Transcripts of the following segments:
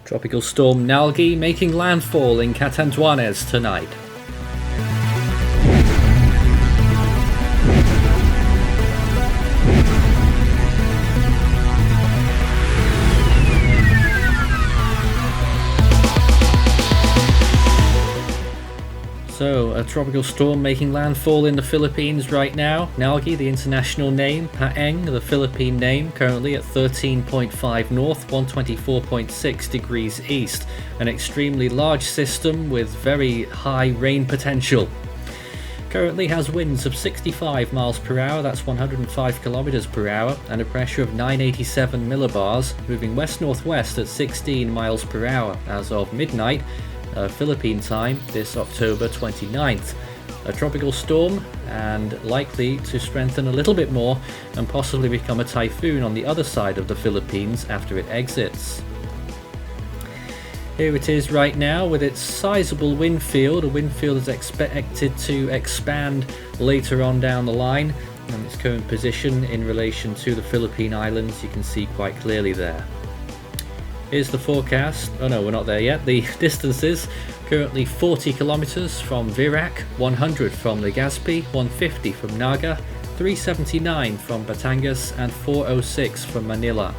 Tropical Storm Nalgae making landfall in Catanduanes tonight. So, a tropical storm making landfall in the Philippines right now. Nalgae, the international name. Paeng, the Philippine name, currently at 13.5 north, 124.6 degrees east. An extremely large system with very high rain potential. Currently has winds of 65 miles per hour, that's 105 kilometers per hour, and a pressure of 987 millibars, moving west-northwest at 16 miles per hour as of midnight. Philippine time this October 29th. A tropical storm and likely to strengthen a little bit more and possibly become a typhoon on the other side of the Philippines after it exits. Here it is right now with its sizable wind field. A wind field is expected to expand later on down the line, and its current position in relation to the Philippine Islands you can see quite clearly there. Here's the forecast. Oh no, we're not there yet. The distances, currently 40 kilometers from Virac, 100 from Legazpi, 150 from Naga, 379 from Batangas, and 406 from Manila.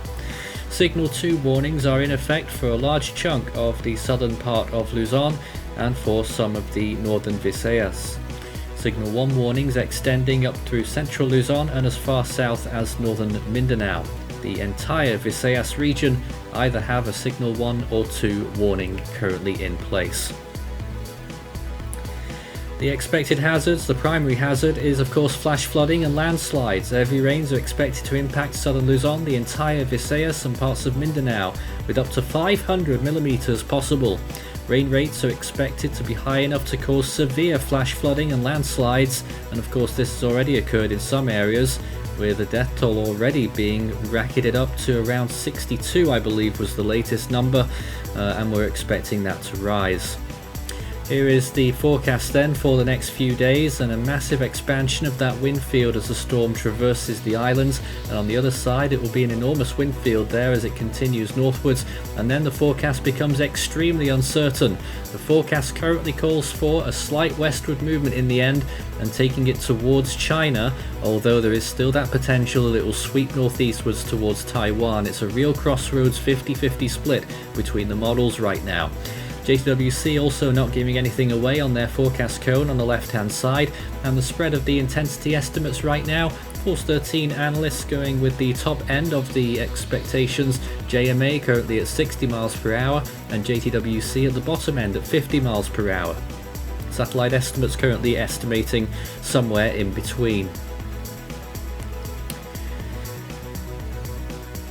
Signal 2 warnings are in effect for a large chunk of the southern part of Luzon and for some of the northern Visayas. Signal 1 warnings extending up through central Luzon and as far south as northern Mindanao. The entire Visayas region either have a Signal 1 or 2 warning currently in place. The expected hazards, the primary hazard is of course flash flooding and landslides. Heavy rains are expected to impact southern Luzon, the entire Visayas and parts of Mindanao, with up to 500 millimeters possible. Rain rates are expected to be high enough to cause severe flash flooding and landslides, and of course this has already occurred in some areas, with the death toll already being racketed up to around 62, I believe was the latest number, and we're expecting that to rise. Here is the forecast then for the next few days, and a massive expansion of that wind field as the storm traverses the islands, and on the other side it will be an enormous wind field there as it continues northwards, and then the forecast becomes extremely uncertain. The forecast currently calls for a slight westward movement in the end and taking it towards China, although there is still that potential that it will sweep northeastwards towards Taiwan. It's a real crossroads 50-50 split between the models right now. JTWC also not giving anything away on their forecast cone on the left hand side, and the spread of the intensity estimates right now, Force 13 analysts going with the top end of the expectations, JMA currently at 60 miles per hour and JTWC at the bottom end at 50 miles per hour. Satellite estimates currently estimating somewhere in between.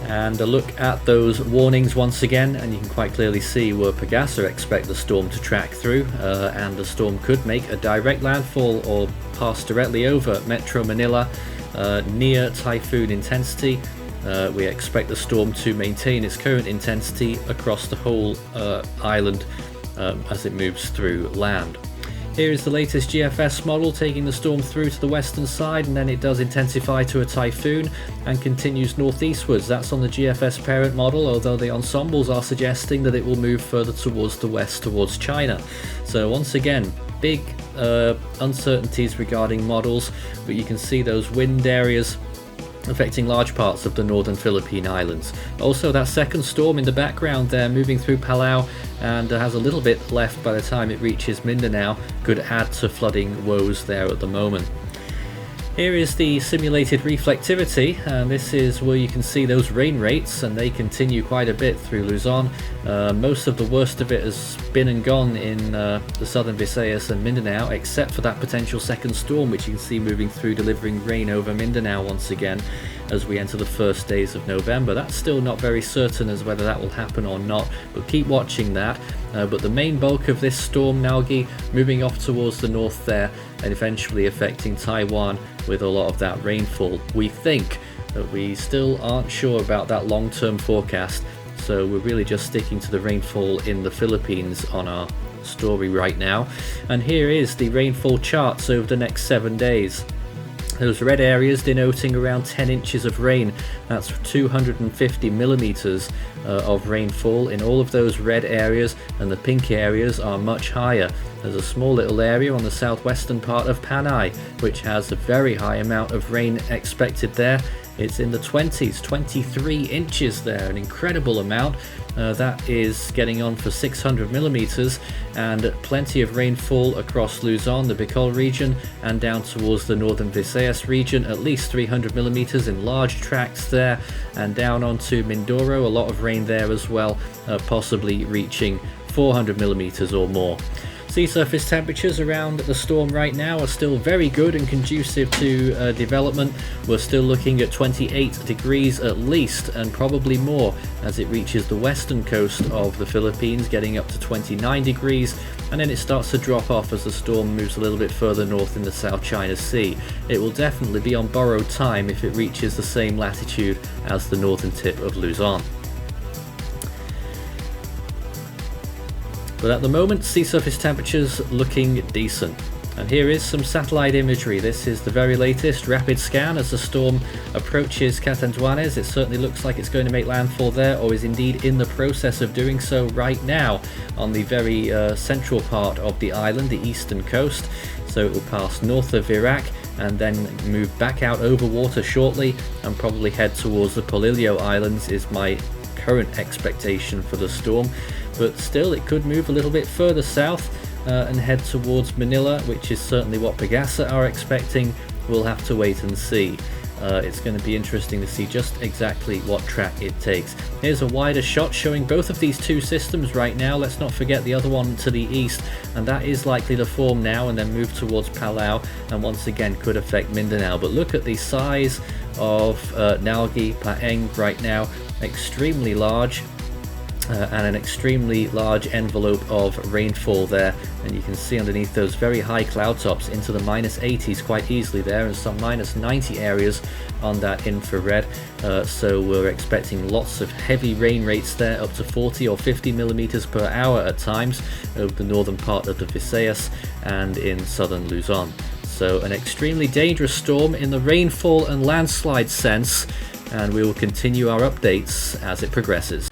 And a look at those warnings once again, and you can quite clearly see where Pagasa expect the storm to track through, and the storm could make a direct landfall or pass directly over Metro Manila near typhoon intensity. We expect the storm to maintain its current intensity across the whole island as it moves through land. Here is the latest GFS model taking the storm through to the western side, and then it does intensify to a typhoon and continues northeastwards. That's on the GFS parent model, although the ensembles are suggesting that it will move further towards the west towards China. So once again, big uncertainties regarding models, but you can see those wind areas affecting large parts of the northern Philippine Islands. Also that second storm in the background there moving through Palau and has a little bit left by the time it reaches Mindanao, could add to flooding woes there at the moment. Here is the simulated reflectivity, and this is where you can see those rain rates, and they continue quite a bit through Luzon. Most of the worst of it has been and gone in the southern Visayas and Mindanao, except for that potential second storm which you can see moving through, delivering rain over Mindanao once again as we enter the first days of November. That's still not very certain as whether that will happen or not, but keep watching that. But the main bulk of this storm, Nalgae, moving off towards the north there and eventually affecting Taiwan with a lot of that rainfall. We think that we still aren't sure about that long-term forecast, so we're really just sticking to the rainfall in the Philippines on our story right now. And here is the rainfall charts over the next 7 days. Those red areas denoting around 10 inches of rain. That's 250 millimeters of rainfall in all of those red areas, and the pink areas are much higher. There's a small little area on the southwestern part of Paeng, which has a very high amount of rain expected there. It's in the 20s, 23 inches there, an incredible amount. That is getting on for 600 millimeters, and plenty of rainfall across Luzon, the Bicol region, and down towards the northern Visayas region, at least 300 millimeters in large tracts there, and down onto Mindoro, a lot of rain there as well, possibly reaching 400 millimeters or more. Sea surface temperatures around the storm right now are still very good and conducive to development. We're still looking at 28 degrees at least, and probably more as it reaches the western coast of the Philippines, getting up to 29 degrees, and then it starts to drop off as the storm moves a little bit further north in the South China Sea. It will definitely be on borrowed time if it reaches the same latitude as the northern tip of Luzon. But at the moment, sea surface temperatures looking decent. And here is some satellite imagery. This is the very latest rapid scan as the storm approaches Catanduanes. It certainly looks like it's going to make landfall there, or is indeed in the process of doing so right now on the very central part of the island, the eastern coast. So it will pass north of Iraq and then move back out over water shortly, and probably head towards the Polillo Islands is my current expectation for the storm. But still, it could move a little bit further south and head towards Manila, which is certainly what Pagasa are expecting. We'll have to wait and see. It's going to be interesting to see just exactly what track it takes. Here's a wider shot showing both of these two systems right now. Let's not forget the other one to the east, and that is likely to form now and then move towards Palau, and once again could affect Mindanao. But look at the size of Nalgae, Paeng right now, extremely large. And an extremely large envelope of rainfall there, and you can see underneath those very high cloud tops into the -80s quite easily there, and some -90 areas on that infrared. So we're expecting lots of heavy rain rates there, up to 40 or 50 millimeters per hour at times over the northern part of the Visayas and in southern Luzon. So an extremely dangerous storm in the rainfall and landslide sense, and we will continue our updates as it progresses.